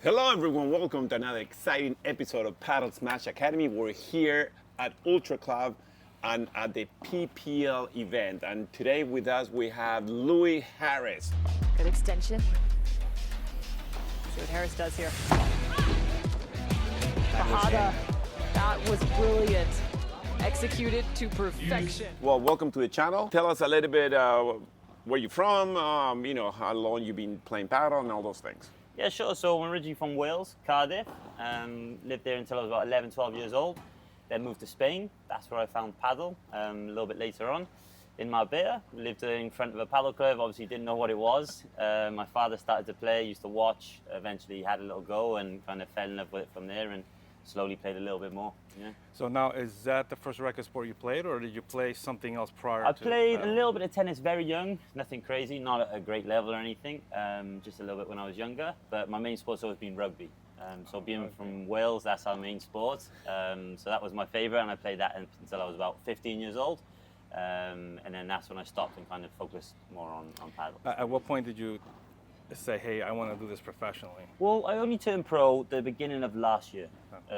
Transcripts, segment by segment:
Hello everyone, welcome to another exciting episode of Padel Smash Academy. We're here at Ultra Club and at the PPL event. And today with us we have Louie Harris. Good extension. See what Harris does here. Bahada, that was brilliant. Executed to perfection. Well, welcome to the channel. Tell us a little bit where you're from, how long you've been playing paddle and all those things. Yeah, sure. So I'm originally from Wales, Cardiff. Lived there until I was about 11, 12 years old. Then moved to Spain. That's where I found paddle a little bit later on. In Marbella, lived in front of a paddle club. Obviously didn't know what it was. My father started to play, used to watch. Eventually had a little go and kind of fell in love with it from there and slowly played a little bit more. Yeah. So now, is that the first racket sport you played, or did you play something else prior I to played a paddle? little bit of tennis very young, nothing crazy, not at a great level or anything, just a little bit when I was younger. But my main sport's always been rugby. So being from Wales, that's our main sport. So that was my favourite, and I played that until I was about 15 years old. And then that's when I stopped and kind of focused more on paddle. At what point did you say, hey, I want to do this professionally? Well, I only turned pro the beginning of last year,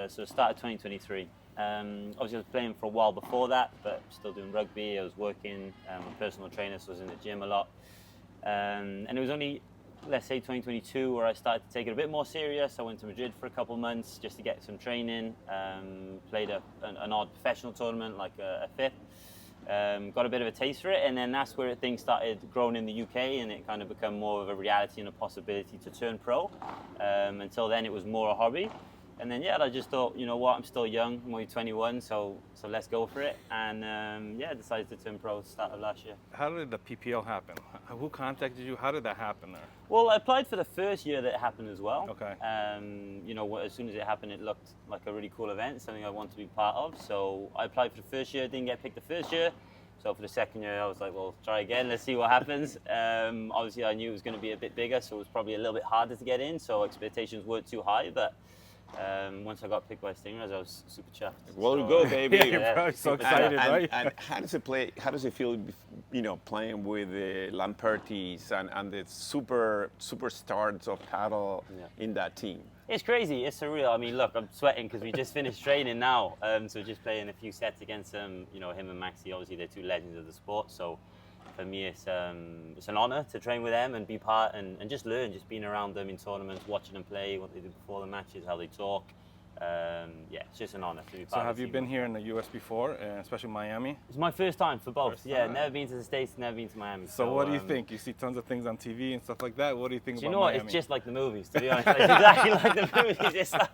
so start of 2023. Obviously, I was playing for a while before that, but still doing rugby. I was working, I'm a personal trainer, so I was in the gym a lot. And it was only, let's say, 2022 where I started to take it a bit more serious. I went to Madrid for a couple of months just to get some training, played an odd professional tournament, like a fifth. Got a bit of a taste for it, and then that's where things started growing in the UK, and it kind of became more of a reality and a possibility to turn pro. Until then, it was more a hobby. And then, I just thought, you know what, I'm still young, I'm only 21, so let's go for it. And I decided to turn pro at the start of last year. How did the PPL happen? Who contacted you? How did that happen there? Well, I applied for the first year that it happened as well. Okay. As soon as it happened, it looked like a really cool event, something I wanted to be part of. So I applied for the first year, didn't get picked the first year. So for the second year, I was like, well, try again, let's see what happens. Obviously, I knew it was going to be a bit bigger, so it was probably a little bit harder to get in, so expectations weren't too high, but once I got picked by Stingrays, I was super chuffed. Well, So, go, baby. Yeah, you're probably so excited, right? And how does it play? How does it feel, playing with the Lampertis and the superstars of paddle in that team? It's crazy, it's surreal. I mean, look, I'm sweating because we just finished training now. So just playing a few sets against him and Maxi, obviously they're two legends of the sport. So for me, it's an honor to train with them and be part and just learn, just being around them in tournaments, watching them play, what they do before the matches, how they talk. It's just an honor to be part of the team. So have you been here in the US before, especially Miami? It's my first time for both. First Yeah, time. never been to the States, never been to Miami. So what do you think? You see tons of things on TV and stuff like that. What do you think Do you about know what? Miami? It's just like the movies, to be honest. It's exactly like the movies. It's like,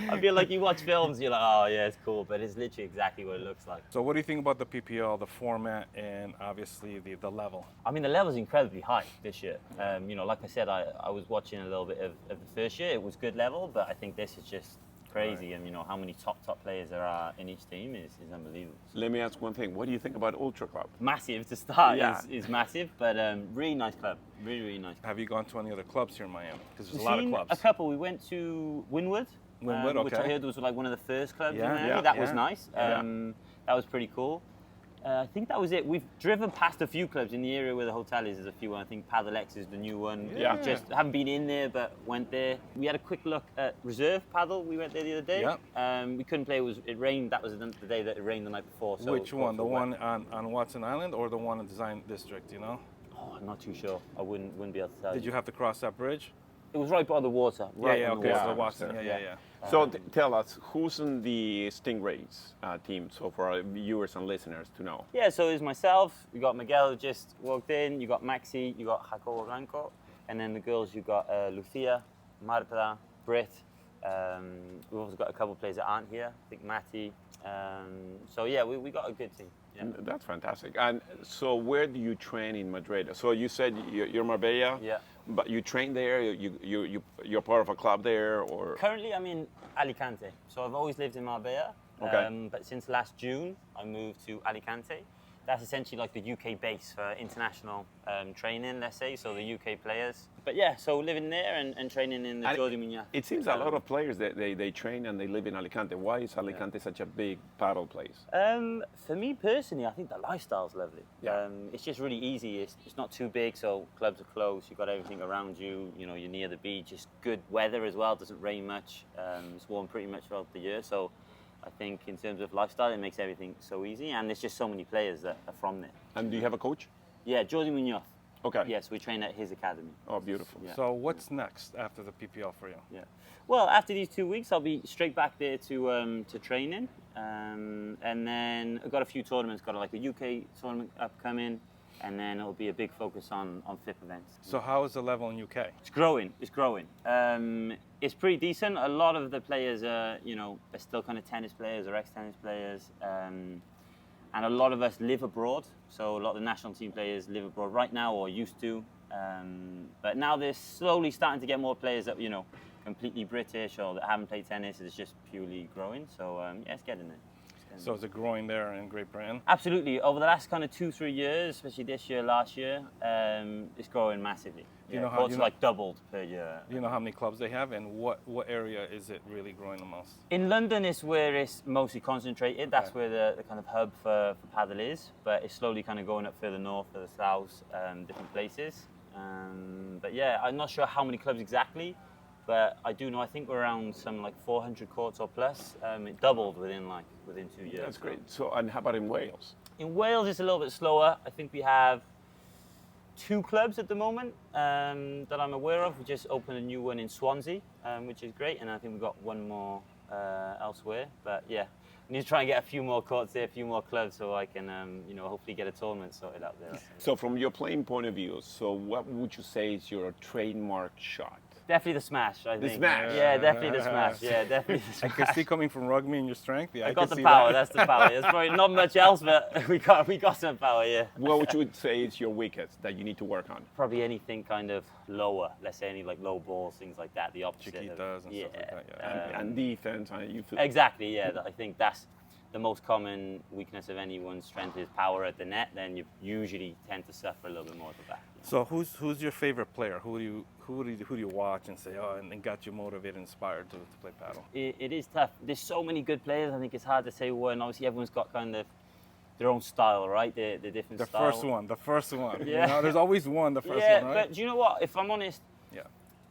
I feel like you watch films, you're like, oh yeah, it's cool, but it's literally exactly what it looks like. So what do you think about the PPL, the format, and obviously the level? I mean, the level's incredibly high this year. Like I said, I was watching a little bit of the first year. It was good level, but I think this is just crazy. And how many top players there are in each team is unbelievable. Let me ask one thing. What do you think about Ultra Club? Massive to start Yeah. is massive, but really nice club. Really, really nice. Have you gone to any other clubs here in Miami? Because there's a lot of Seen clubs. a couple. We went to Winwood. Winwood, Which I okay. heard was like one of the first clubs Yeah, in Miami. yeah, That was yeah. nice. That was pretty cool. I think that was it. We've driven past a few clubs in the area where the hotel is. There's a few. I think Padel X is the new one. Yeah. Just haven't been in there, but went there. We had a quick look at Reserve Padel. We went there the other day. Yeah. We couldn't play. It rained. That was the day that it rained the night before. So Which one? The wet. one on Watson Island or the one in Design District, Oh, I'm not too sure. I wouldn't be able to tell. Did you have to cross that bridge? It was right by the water. Right on the okay, water. so the Watson, Yeah. yeah. So tell us, who's in the Stingrays team, so for our viewers and listeners to know? Yeah, so it's myself, you got Miguel who just walked in, you got Maxi, you got Jacobo Blanco, and then the girls, you got Lucia, Marta, Britt. We've also got a couple of players that aren't here, I think Matty. We got a good team. Yeah. That's fantastic. And so where do you train in Madrid? So you said you're Marbella, Yeah. but you train there, you're part of a club there, or? Currently, I'm in Alicante. So I've always lived in Marbella, Okay. but since last June, I moved to Alicante. that's essentially like the UK base for international training, let's say, so the UK players. But yeah, so living there and training in the And Jordi Muñoz. It seems a lot of players that they train and they live in Alicante. Why is Alicante such a big paddle place? For me personally, I think the lifestyle's lovely. Yeah. It's just really easy. It's not too big, so clubs are close. You've got everything around you. You know, you're near the beach. It's good weather as well. It doesn't rain much. It's warm pretty much throughout the year. So I think in terms of lifestyle, it makes everything so easy. And there's just so many players that are from there. And do you have a coach? Yeah, Jordi Muñoz. Okay. Yes, we train at his academy. Oh, beautiful. Yeah. So what's next after the PPL for you? Yeah. Well, after these 2 weeks, I'll be straight back there to training, and then I've got a few tournaments. Got like a UK tournament upcoming, and then it'll be a big focus on FIP events. So how is the level in UK? It's growing. It's growing. It's pretty decent. A lot of the players are, are still kind of tennis players or ex-tennis players. And a lot of us live abroad, so a lot of the national team players live abroad right now or used to. But now they're slowly starting to get more players that, completely British or that haven't played tennis. It's just purely growing. So yeah, it's getting there. So is it growing there in Great Britain? Absolutely. Over the last kind of 2-3 years, especially this year, last year, it's growing massively. Do you know how- Courts like doubled per year. Do you know how many clubs they have, and what area is it really growing the most? In London is where it's mostly concentrated. That's Okay. where the kind of hub for Padel is. But it's slowly kind of going up further north, further south, different places. But yeah, I'm not sure how many clubs exactly, but I do know, I think we're around some like 400 courts or plus. It doubled within 2 years. That's great. So, and how about in Wales? In Wales, it's a little bit slower. I think we have 2 clubs at the moment that I'm aware of. We just opened a new one in Swansea, which is great, and I think we've got one more elsewhere. But yeah, we need to try and get a few more courts there, a few more clubs, so I can, hopefully get a tournament sorted out there. So, from your playing point of view, so what would you say is your trademark shot? Definitely the smash, I The think. smash. Yeah, definitely the smash. Yeah, definitely the I smash. can see coming from rugby and your strength. Yeah, I I got can the see power. that. That's the power. There's probably not much else, but we got some power. Yeah. What would you say is your weakest that you need to work on? Probably anything kind of lower. Let's say any like low balls, things like that. The opposite. Chiquitas and yeah. stuff like that. Yeah. And defense, and you feel Exactly. Yeah. I think that's the most common weakness of anyone's strength is power at the net. Then you usually tend to suffer a little bit more at the back. So who's your favorite player? Who do you watch and say, oh, and got you motivated, inspired to play paddle? It is tough. There's so many good players. I think it's hard to say one. Obviously, everyone's got kind of their own style, right? The different The style. first one. Yeah. There's always one, the first Yeah, one, right? but do you know what? If I'm honest, Yeah.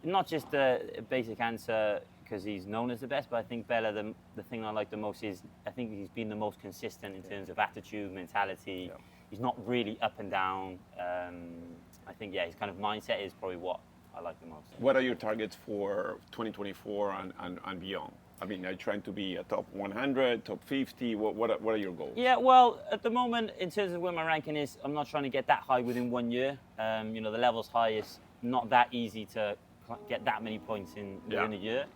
not just a basic answer because he's known as the best, but I think Bella, the thing I like the most is I think he's been the most consistent in terms of attitude, mentality. Yeah. He's not really up and down. I think, yeah, his kind of mindset is probably what I like the most. What are your targets for 2024 and beyond? I mean, are you trying to be a top 100, top 50? What are your goals? Yeah, well, at the moment, in terms of where my ranking is, I'm not trying to get that high within 1 year. The levels high is not that easy to get that many points within a year.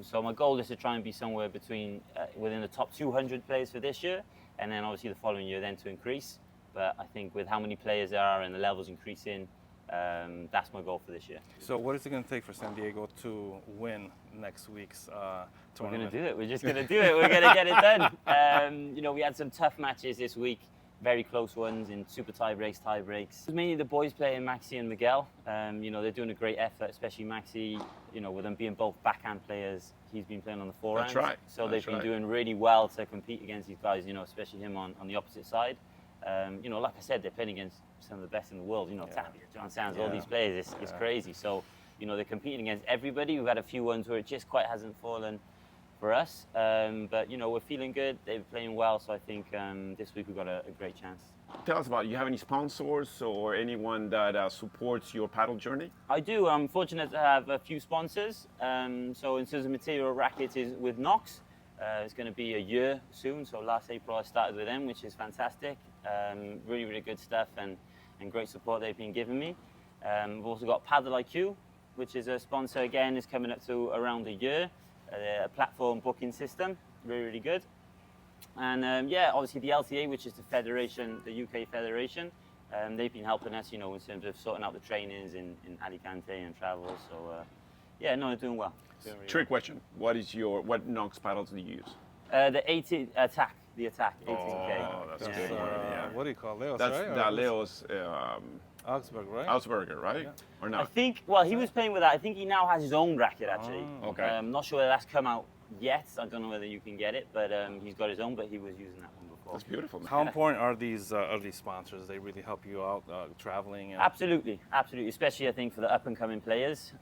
So my goal is to try and be somewhere between within the top 200 players for this year, and then obviously the following year then to increase. But I think with how many players there are and the levels increasing, that's my goal for this year. So what is it going to take for San Diego to win next week's We're tournament? going to do it. We're just going to do it. We're going to get it done. We had some tough matches this week, very close ones in super tie breaks. It was mainly the boys playing, Maxi and Miguel. They're doing a great effort, especially Maxi, with them being both backhand players. He's been playing on the forehand. That's right. So That's they've been right. doing really well to compete against these guys, especially him on the opposite side. Like I said, they're playing against some of the best in the world, Tapia, John Sands, all these players, it's crazy. So, they're competing against everybody. We've had a few ones where it just quite hasn't fallen for us. But, we're feeling good. They're playing well. So I think this week we've got a great chance. Tell us about it. You have any sponsors or anyone that supports your paddle journey? I do. I'm fortunate to have a few sponsors. So in terms of material, Rackets is with Knox. It's going to be a year soon. So last April I started with them, which is fantastic. Really, really good stuff and great support they've been giving me. We've also got Padel IQ, which is a sponsor again, is coming up to around a year. A platform booking system, really, really good. And obviously the LTA, which is the federation, the UK federation, they've been helping us, in terms of sorting out the trainings in Alicante and travel. So they're doing well. Doing really Trick question. What Knox paddles do you use? well. The 80 attack, the attack, 18K. Oh, that's Yeah. good. Yeah. What do you call Leo's, That's right? that Leo's Augsburg, right? Ausberger, right? Or I not? think, well, he was playing with that. I think he now has his own racket, actually. Oh, okay. I'm not sure whether that's come out yet. I don't know whether you can get it, but he's got his own, but he was using that one before. That's beautiful, man. How important are these sponsors? They really help you out traveling. And Absolutely, absolutely. Especially, I think, for the up-and-coming players,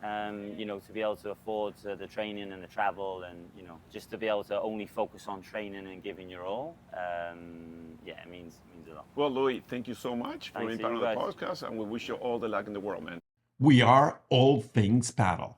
you know, to be able to afford the training and the travel, and you know, just to be able to only focus on training and giving your all. Yeah, it means a lot. Well, Louie, thank you so much for Thanks being to part of you the guys. podcast, and we wish you all the luck in the world, man. We are All Things Paddle.